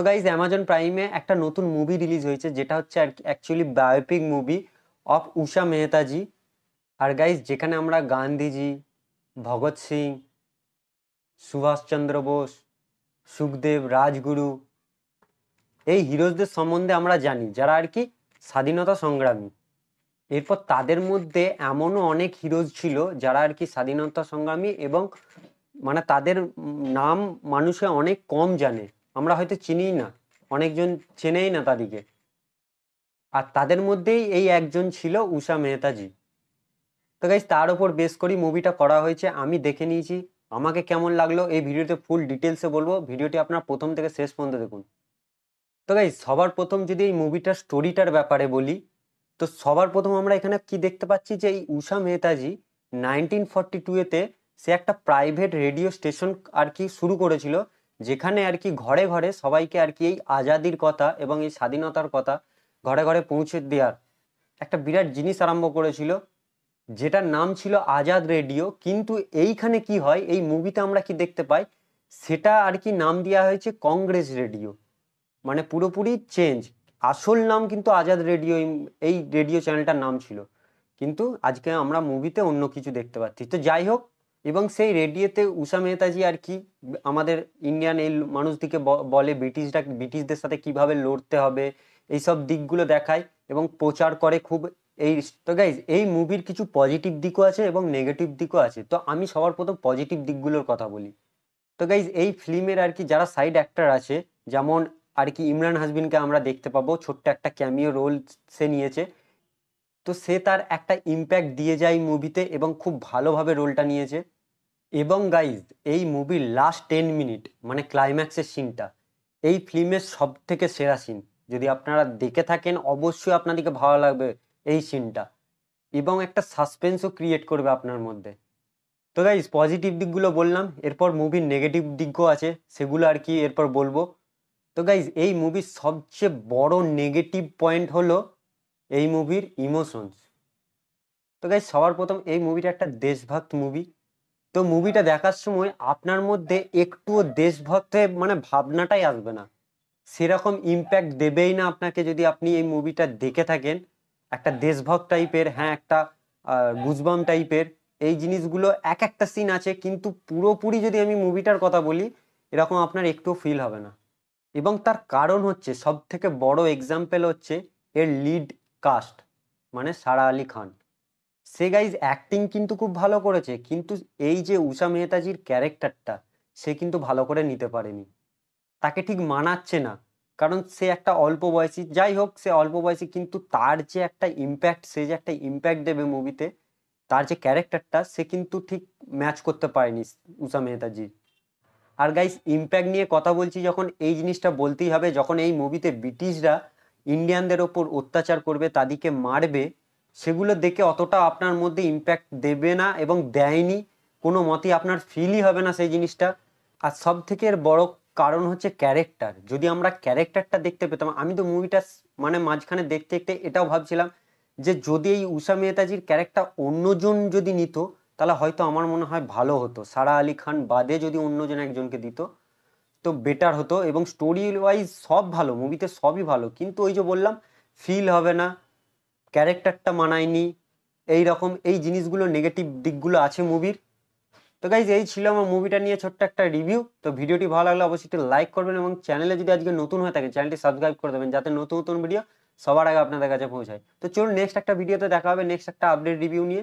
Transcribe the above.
তো guys Amazon প্রাইমে একটা নতুন মুভি রিলিজ হয়েছে, যেটা হচ্ছে actually biopic movie of Usha Mehtaji. আর গাইজ যেখানে আমরা গান্ধীজি, ভগৎ সিং, সুভাষচন্দ্র বোস, সুখদেব, রাজগুরু, এই হিরোজদের সম্বন্ধে আমরা জানি, যারা আর কি স্বাধীনতা সংগ্রামী। এরপর তাদের মধ্যে এমনও অনেক হিরোজ ছিল যারা আর কি স্বাধীনতা সংগ্রামী, এবং মানে তাদের নাম মানুষে অনেক কম জানে, আমরা হয়তো চিনিই না, অনেকজন চেনেই না তাদেরকে। আর তাদের মধ্যেই এই একজন ছিল উষা মেহতাজি। তো গাইস তার উপর বেস করি মুভিটা করা হয়েছে, আমি দেখে নিয়েছি। আমাকে কেমন লাগলো এই ভিডিওতে ফুল ডিটেলসে বলবো, ভিডিওটি আপনার প্রথম থেকে শেষ পর্যন্ত দেখুন। তো গাইস সবার প্রথম যদি এই মুভিটার স্টোরিটার ব্যাপারে বলি, তো সবার প্রথম আমরা এখানে কি দেখতে পাচ্ছি যে এই উষা মেহতাজি 1942-তে সে একটা প্রাইভেট রেডিও স্টেশন আর কি শুরু করেছিল, যেখানে আর কি ঘরে ঘরে সবাইকে আর কি এই আজাদির কথা এবং এই স্বাধীনতার কথা ঘরে ঘরে পৌঁছে দেওয়ার একটা বিরাট জিনিস আরম্ভ করেছিল, যেটার নাম ছিল আজাদ রেডিও। কিন্তু এইখানে কি হয়, এই মুভিতে আমরা কি দেখতে পাই, সেটা আর কি নাম দেওয়া হয়েছে কংগ্রেস রেডিও, মানে পুরোপুরি চেঞ্জ। আসল নাম কিন্তু আজাদ রেডিও, এই রেডিও চ্যানেলটার নাম ছিল, কিন্তু আজকে আমরা মুভিতে অন্য কিছু দেখতে পাচ্ছি। তো যাই হোক, এবং সেই রেডিওতে উষা মেহতাজি আর কি আমাদের ইন্ডিয়ান এই মানুষদিকে বলে ব্রিটিশদের সাথে কিভাবে লড়তে হবে, এইসব দিকগুলো দেখায় এবং প্রচার করে খুব। এই তো গাইজ এই মুভির কিছু পজিটিভ দিকও আছে এবং নেগেটিভ দিকও আছে, তো আমি সবার প্রথম পজিটিভ দিকগুলোর কথা বলি। তো গাইজ এই ফিল্মের আর কি যারা সাইড অ্যাক্টর আছে, যেমন আর কি ইমরান হাসমিনকে আমরা দেখতে পাবো, ছোট্ট একটা ক্যামিও রোল সে নিয়েছে। তো সে তার একটা ইম্প্যাক্ট দিয়ে যায় মুভিতে এবং খুব ভালোভাবে রোলটা নিয়েছে। এবং গাইজ এই মুভির লাস্ট 10 মিনিট মানে ক্লাইম্যাক্সের সিনটা এই ফিল্মের সব থেকে সেরা সিন, যদি আপনারা দেখে থাকেন অবশ্যই আপনাদেরকে ভালো লাগবে এই সিনটা, এবং একটা সাসপেন্সও ক্রিয়েট করবে আপনার মধ্যে। তো গাইজ পজিটিভ দিকগুলো বললাম, এরপর মুভির নেগেটিভ দিকও আছে, সেগুলো আর কি এরপর বলবো। তো গাইজ এই মুভির সবচেয়ে বড় নেগেটিভ পয়েন্ট হলো এই মুভির ইমোশনস। তো গাইজ সবার প্রথম এই মুভিটা একটা দেশভক্ত মুভি। তো মুভিটা দেখার সময় আপনার মধ্যে একটুও দেশভক্তের মানে ভাবনাটাই আসবে না, সেরকম ইম্প্যাক্ট দেবেই না আপনাকে যদি আপনি এই মুভিটা দেখে থাকেন। একটা দেশভক্ত টাইপের, হ্যাঁ একটা গুজবাম টাইপের এই জিনিসগুলো এক একটা সিন আছে, কিন্তু পুরোপুরি যদি আমি মুভিটার কথা বলি, এরকম আপনার একটুও ফিল হবে না। এবং তার কারণ হচ্ছে, সব থেকে বড় এক্সাম্পল হচ্ছে এর লিড কাস্ট, মানে সারা আলি খান। সে গাইজ অ্যাক্টিং কিন্তু খুব ভালো করেছে, কিন্তু এই যে উষা মেহতাজির ক্যারেক্টারটা সে কিন্তু ভালো করে নিতে পারেনি, তাকে ঠিক মানাচ্ছে না। কারণ সে একটা অল্প বয়সী, যাই হোক সে অল্প বয়সী, কিন্তু তার যে একটা ইম্প্যাক্ট, সে যে একটা ইম্প্যাক্ট দেবে মুভিতে, তার যে ক্যারেক্টারটা সে কিন্তু ঠিক ম্যাচ করতে পারেনি উষা মেহতাজি। আর গাইস ইম্প্যাক্ট নিয়ে কথা বলছি যখন, এই জিনিসটা বলতেই হবে, যখন এই মুভিতে ব্রিটিশরা ইন্ডিয়ানদের ওপর অত্যাচার করবে, তাদেরকে মারবে, সেগুলো দেখে অতটা আপনার মধ্যে ইম্প্যাক্ট দেবে না এবং দেয়নি, কোনো মতেই আপনার ফিলই হবে না সেই জিনিসটা। আর সব থেকে এর বড় কারণ হচ্ছে ক্যারেক্টার। যদি আমরা ক্যারেক্টারটা দেখতে পেতাম, আমি তো মুভিটা মানে মাঝখানে দেখতে দেখতে এটাও ভাবছিলাম যে যদি এই উষা মেহতাজির ক্যারেক্টার অন্যজন যদি নিত, তাহলে হয়তো আমার মনে হয় ভালো হতো, সারা আলি খান বাদে যদি অন্যজন একজনকে দিত তো বেটার হতো। এবং স্টোরি ওয়াইজ সব ভালো, মুভিতে সবই ভালো, কিন্তু ওই যে বললাম ফিল হবে না, ক্যারেক্টারটা মানায়নি, এই রকম এই জিনিসগুলো নেগেটিভ দিকগুলো আছে মুভির। তো গাইজ এই ছিল আমার মুভিটা নিয়ে ছোট্ট একটা রিভিউ। তো ভিডিওটি ভালো লাগলে অবশ্যই একটু লাইক করবেন, এবং চ্যানেলে যদি আজকে নতুন হয়ে থাকে চ্যানেলটি সাবস্ক্রাইব করে দেবেন, যাতে নতুন নতুন ভিডিও সবার আগে আপনাদের কাছে পৌঁছায়। তো চলুন নেক্সট একটা ভিডিওতে দেখা হবে, নেক্সট একটা আপডেট রিভিউ নিয়ে।